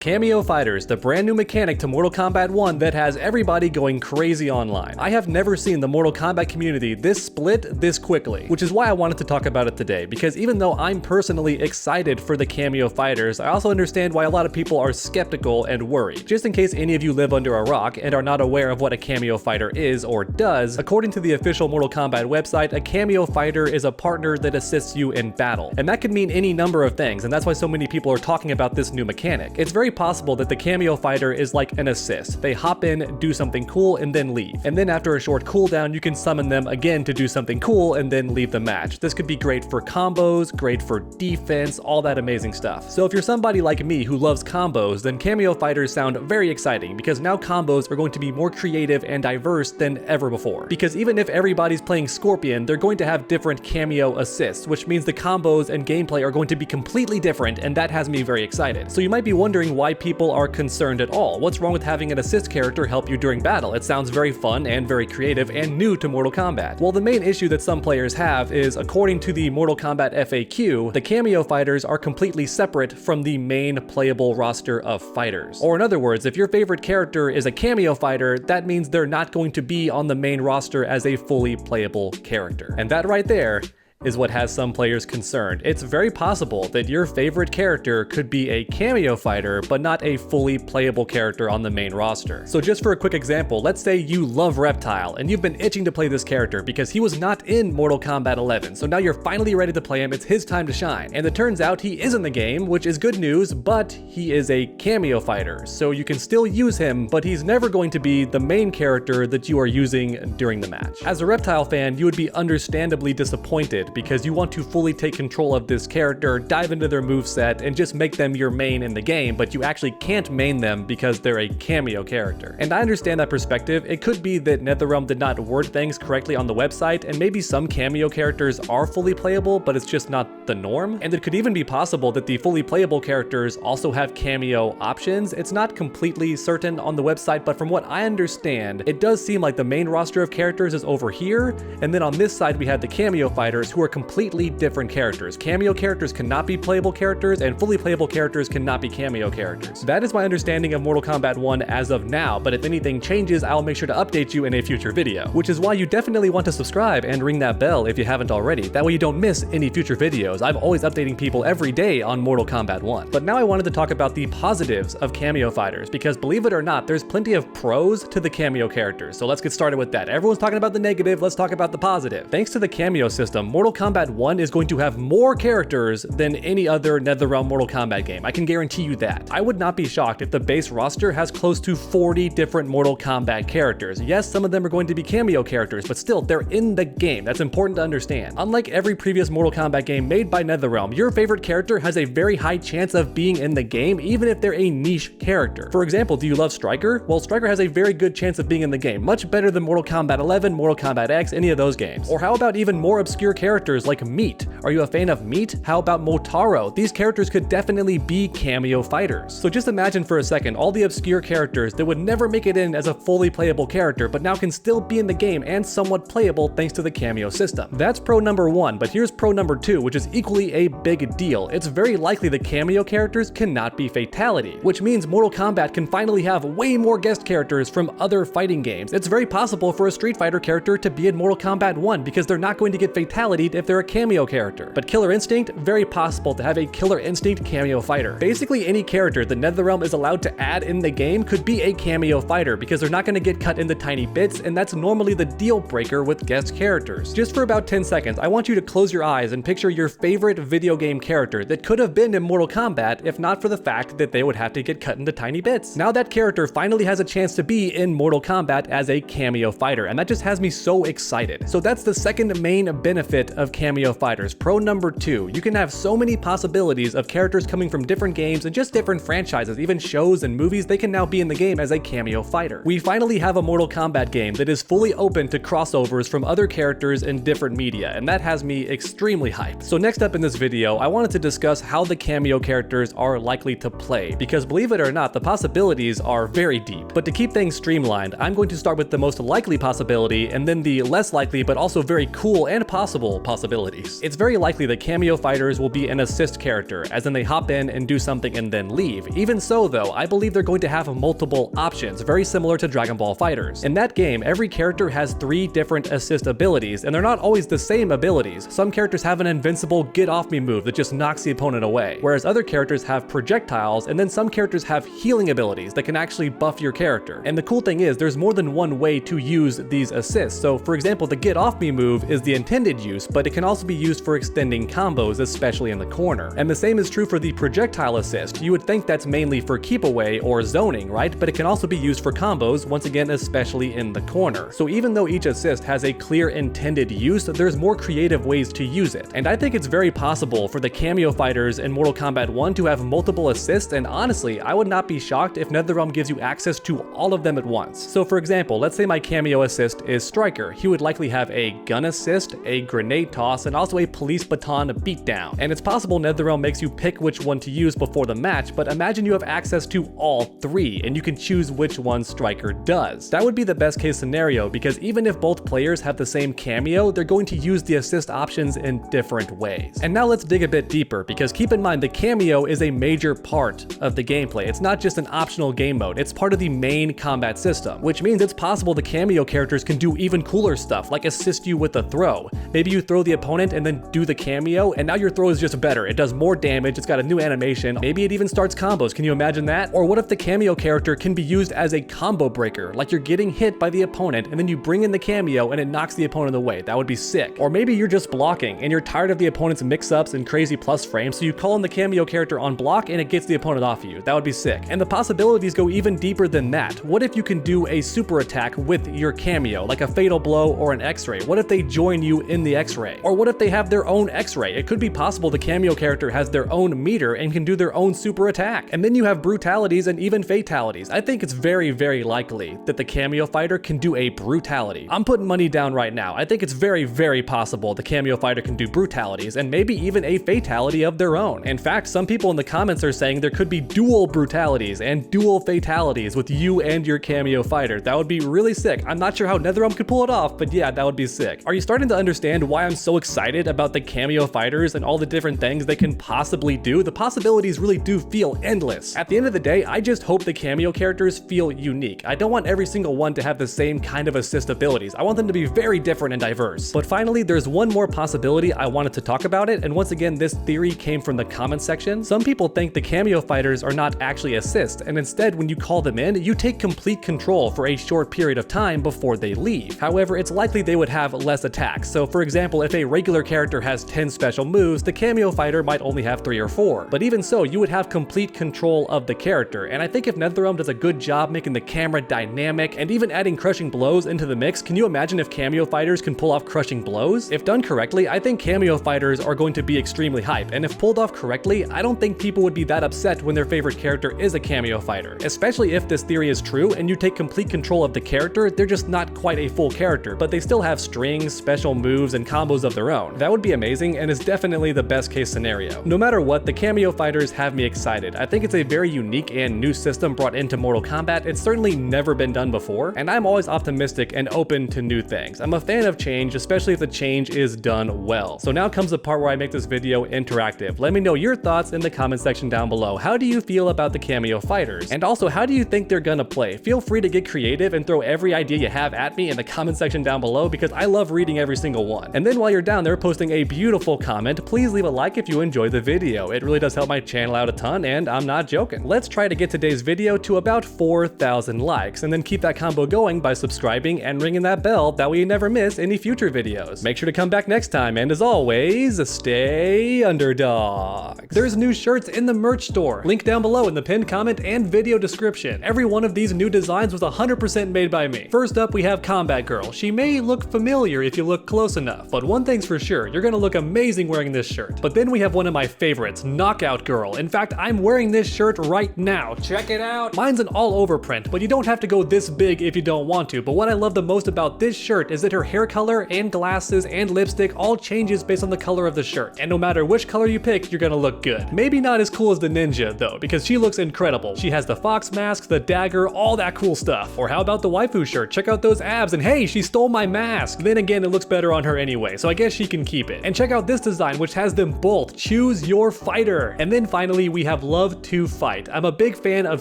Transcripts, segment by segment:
Kameo Fighters, the brand new mechanic to Mortal Kombat 1 that has everybody going crazy online. I have never seen the Mortal Kombat community this split this quickly, which is why I wanted to talk about it today, because even though I'm personally excited for the Kameo Fighters, I also understand why a lot of people are skeptical and worried. Just in case any of you live under a rock and are not aware of what a Kameo Fighter is or does, according to the official Mortal Kombat website, a Kameo Fighter is a partner that assists you in battle. And that could mean any number of things, and that's why so many people are talking about this new mechanic. It's very possible that the Kameo Fighter is like an assist. They hop in, do something cool, and then leave. And then after a short cooldown, you can summon them again to do something cool and then leave the match. This could be great for combos, great for defense, all that amazing stuff. So if you're somebody like me who loves combos, then Kameo Fighters sound very exciting because now combos are going to be more creative and diverse than ever before. Because even if everybody's playing Scorpion, they're going to have different Kameo assists, which means the combos and gameplay are going to be completely different, and that has me very excited. So you might be wondering why people are concerned at all. What's wrong with having an assist character help you during battle? It sounds very fun and very creative and new to Mortal Kombat. Well, the main issue that some players have is, according to the Mortal Kombat FAQ, the Kameo Fighters are completely separate from the main playable roster of fighters. Or in other words, if your favorite character is a Kameo Fighter, that means they're not going to be on the main roster as a fully playable character. And that right there is what has some players concerned. It's very possible that your favorite character could be a Kameo Fighter, but not a fully playable character on the main roster. So just for a quick example, let's say you love Reptile, and you've been itching to play this character because he was not in Mortal Kombat 11, so now you're finally ready to play him, it's his time to shine. And it turns out he is in the game, which is good news, but he is a Kameo Fighter, so you can still use him, but he's never going to be the main character that you are using during the match. As a Reptile fan, you would be understandably disappointed because you want to fully take control of this character, dive into their moveset, and just make them your main in the game, but you actually can't main them because they're a Kameo character. And I understand that perspective. It could be that NetherRealm did not word things correctly on the website, and maybe some Kameo characters are fully playable, but it's just not the norm. And it could even be possible that the fully playable characters also have Kameo options. It's not completely certain on the website, but from what I understand, it does seem like the main roster of characters is over here, and then on this side we have the Kameo Fighters, who are completely different characters. Kameo characters cannot be playable characters, and fully playable characters cannot be Kameo characters. That is my understanding of Mortal Kombat 1 as of now, but if anything changes, I'll make sure to update you in a future video. Which is why you definitely want to subscribe and ring that bell if you haven't already. That way you don't miss any future videos. I'm always updating people every day on Mortal Kombat 1. But now I wanted to talk about the positives of Kameo Fighters, because believe it or not, there's plenty of pros to the Kameo characters. So let's get started with that. Everyone's talking about the negative, let's talk about the positive. Thanks to the Kameo system, Mortal Kombat 1 is going to have more characters than any other NetherRealm Mortal Kombat game. I can guarantee you that. I would not be shocked if the base roster has close to 40 different Mortal Kombat characters. Yes, some of them are going to be Kameo characters, but still, they're in the game. That's important to understand. Unlike every previous Mortal Kombat game made by NetherRealm, your favorite character has a very high chance of being in the game, even if they're a niche character. For example, do you love Stryker? Well, Stryker has a very good chance of being in the game, much better than Mortal Kombat 11, Mortal Kombat X, any of those games. Or how about even more obscure characters like Meat? Are you a fan of Meat? How about Motaro? These characters could definitely be Kameo Fighters. So just imagine for a second all the obscure characters that would never make it in as a fully playable character, but now can still be in the game and somewhat playable thanks to the Kameo system. That's pro number one, but here's pro number two, which is equally a big deal. It's very likely the Kameo characters cannot be Fatality, which means Mortal Kombat can finally have way more guest characters from other fighting games. It's very possible for a Street Fighter character to be in Mortal Kombat 1 because they're not going to get Fatality if they're a Kameo character. But Killer Instinct, very possible to have a Killer Instinct Kameo Fighter. Basically any character the NetherRealm is allowed to add in the game could be a Kameo Fighter because they're not going to get cut into tiny bits, and that's normally the deal breaker with guest characters. Just for about 10 seconds, I want you to close your eyes and picture your favorite video game character that could have been in Mortal Kombat if not for the fact that they would have to get cut into tiny bits. Now that character finally has a chance to be in Mortal Kombat as a Kameo Fighter, and that just has me so excited. So that's the second main benefit of Kameo Fighters. Pro number two, you can have so many possibilities of characters coming from different games and just different franchises, even shows and movies. They can now be in the game as a Kameo Fighter. We finally have a Mortal Kombat game that is fully open to crossovers from other characters in different media, and that has me extremely hyped. So next up in this video, I wanted to discuss how the Kameo characters are likely to play, because believe it or not, the possibilities are very deep. But to keep things streamlined, I'm going to start with the most likely possibility and then the less likely but also very cool and possible multiple possibilities. It's very likely that Kameo fighters will be an assist character, as in they hop in and do something and then leave. Even so though, I believe they're going to have multiple options, very similar to Dragon Ball FighterZ. In that game, every character has 3 different assist abilities, and they're not always the same abilities. Some characters have an invincible get off me move that just knocks the opponent away, whereas other characters have projectiles, and then some characters have healing abilities that can actually buff your character. And the cool thing is, there's more than one way to use these assists. So for example, the get off me move is the intended use, but it can also be used for extending combos, especially in the corner. And the same is true for the projectile assist. You would think that's mainly for keep away or zoning, right? But it can also be used for combos, once again, especially in the corner. So even though each assist has a clear intended use, there's more creative ways to use it. And I think it's very possible for the Kameo fighters in Mortal Kombat 1 to have multiple assists, and honestly, I would not be shocked if NetherRealm gives you access to all of them at once. So for example, let's say my Kameo assist is Striker. He would likely have a gun assist, a grenade toss, and also a police baton beatdown. And it's possible NetherRealm makes you pick which one to use before the match, but imagine you have access to all 3, and you can choose which one Striker does. That would be the best case scenario, because even if both players have the same Kameo, they're going to use the assist options in different ways. And now let's dig a bit deeper, because keep in mind the Kameo is a major part of the gameplay. It's not just an optional game mode, it's part of the main combat system, which means it's possible the Kameo characters can do even cooler stuff, like assist you with a throw. Maybe you throw the opponent and then do the Kameo, and now your throw is just better. It does more damage, it's got a new animation, maybe it even starts combos. Can you imagine that? Or what if the Kameo character can be used as a combo breaker, like you're getting hit by the opponent and then you bring in the Kameo and it knocks the opponent away? That would be sick. Or maybe you're just blocking and you're tired of the opponent's mix-ups and crazy plus frames, so you call in the Kameo character on block and it gets the opponent off you. That would be sick. And the possibilities go even deeper than that. What if you can do a super attack with your Kameo, like a fatal blow or an X-ray? What if they join you in the X-ray? Or what if they have their own X-ray? It could be possible the Kameo character has their own meter and can do their own super attack. And then you have brutalities and even fatalities. I think it's very, very likely that the Kameo fighter can do a brutality. I'm putting money down right now. I think it's very, very possible the Kameo fighter can do brutalities and maybe even a fatality of their own. In fact, some people in the comments are saying there could be dual brutalities and dual fatalities with you and your Kameo fighter. That would be really sick. I'm not sure how NetherRealm could pull it off, but yeah, that would be sick. Are you starting to understand why I'm so excited about the Kameo fighters and all the different things they can possibly do? The possibilities really do feel endless. At the end of the day, I just hope the Kameo characters feel unique. I don't want every single one to have the same kind of assist abilities. I want them to be very different and diverse. But finally, there's one more possibility I wanted to talk about it, and once again, this theory came from the comment section. Some people think the Kameo fighters are not actually assists, and instead when you call them in, you take complete control for a short period of time before they leave. However, it's likely they would have less attacks. So for example, if a regular character has 10 special moves, the Kameo fighter might only have 3 or 4. But even so, you would have complete control of the character, and I think if NetherRealm does a good job making the camera dynamic and even adding crushing blows into the mix, can you imagine if Kameo fighters can pull off crushing blows? If done correctly, I think Kameo fighters are going to be extremely hype, and if pulled off correctly, I don't think people would be that upset when their favorite character is a Kameo fighter. Especially if this theory is true and you take complete control of the character, they're just not quite a full character, but they still have strings, special moves, and combos of their own. That would be amazing and is definitely the best case scenario. No matter what, the Kameo fighters have me excited. I think it's a very unique and new system brought into Mortal Kombat. It's certainly never been done before, and I'm always optimistic and open to new things. I'm a fan of change, especially if the change is done well. So now comes the part where I make this video interactive. Let me know your thoughts in the comment section down below. How do you feel about the Kameo fighters? And also, how do you think they're gonna play? Feel free to get creative and throw every idea you have at me in the comment section down below, because I love reading every single one. And then while you're down there posting a beautiful comment, please leave a like if you enjoyed the video. It really does help my channel out a ton, and I'm not joking. Let's try to get today's video to about 4,000 likes, and then keep that combo going by subscribing and ringing that bell, that way you never miss any future videos. Make sure to come back next time, and as always, stay underdogs. There's new shirts in the merch store. Link down below in the pinned comment and video description. Every one of these new designs was 100% made by me. First up, we have Combat Girl. She may look familiar if you look close enough, but one thing's for sure, you're gonna look amazing wearing this shirt. But then we have one of my favorites, Knockout Girl. In fact, I'm wearing this shirt right now. Check it out. Mine's an all-over print, but you don't have to go this big if you don't want to. But what I love the most about this shirt is that her hair color and glasses and lipstick all changes based on the color of the shirt. And no matter which color you pick, you're gonna look good. Maybe not as cool as the ninja though, because she looks incredible. She has the fox mask, the dagger, all that cool stuff. Or how about the waifu shirt? Check out those abs, and hey, she stole my mask. Then again, it looks better on her anyway. anyway, so I guess she can keep it. And check out this design, which has them both choose your fighter. And then finally, we have Love to Fight. I'm a big fan of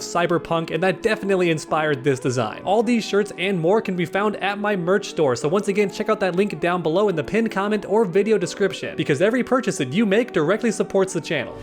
cyberpunk, and that definitely inspired this design. All these shirts and more can be found at my merch store, so once again, check out that link down below in the pinned comment or video description, because every purchase that you make directly supports the channel.